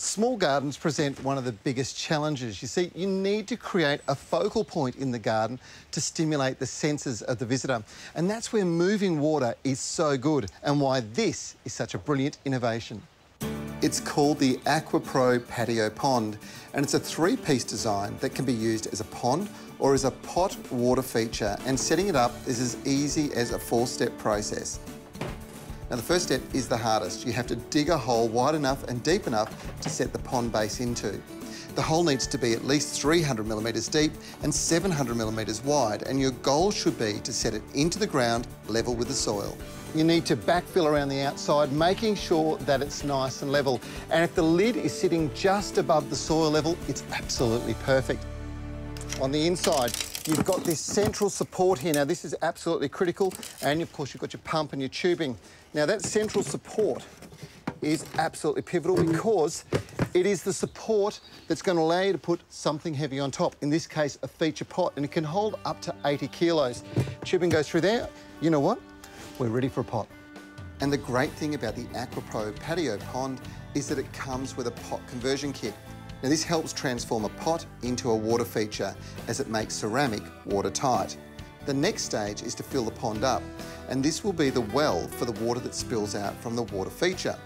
Small gardens present one of the biggest challenges. You see, you need to create a focal point in the garden to stimulate the senses of the visitor. And that's where moving water is so good and why this is such a brilliant innovation. It's called the Aqua Patio Pond, and it's a three-piece design that can be used as a pond or as a pot water feature, and setting it up is as easy as a four-step process. Now, the first step is the hardest. You have to dig a hole wide enough and deep enough to set the pond base into. The hole needs to be at least 300 millimetres deep and 700 millimetres wide, and your goal should be to set it into the ground level with the soil. You need to backfill around the outside, making sure that it's nice and level. And if the lid is sitting just above the soil level, it's absolutely perfect. On the inside, you've got this central support here. Now, this is absolutely critical. And, of course, you've got your pump and your tubing. Now, that central support is absolutely pivotal because it is the support that's going to allow you to put something heavy on top, in this case, a feature pot, and it can hold up to 80 kilos. Tubing goes through there. You know what? We're ready for a pot. And the great thing about the Aqua Patio Pond is that it comes with a pot conversion kit. Now, this helps transform a pot into a water feature as it makes ceramic watertight. The next stage is to fill the pond up, and this will be the well for the water that spills out from the water feature.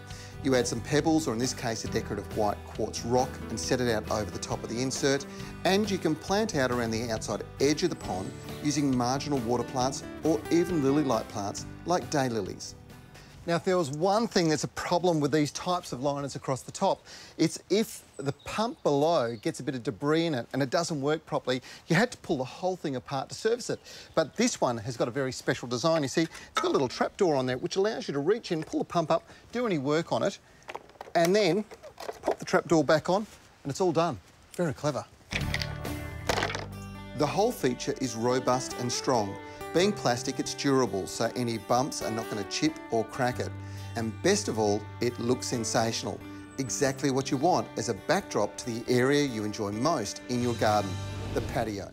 You add some pebbles, or in this case a decorative white quartz rock, and set it out over the top of the insert, and you can plant out around the outside edge of the pond using marginal water plants or even lily-like plants like daylilies. Now, if there was one thing that's a problem with these types of liners across the top, it's if the pump below gets a bit of debris in it and it doesn't work properly, you had to pull the whole thing apart to service it. But this one has got a very special design. You see, it's got a little trapdoor on there which allows you to reach in, pull the pump up, do any work on it, and then pop the trapdoor back on, and it's all done. Very clever. The whole feature is robust and strong. Being plastic, it's durable, so any bumps are not going to chip or crack it. And best of all, it looks sensational. Exactly what you want as a backdrop to the area you enjoy most in your garden, the patio.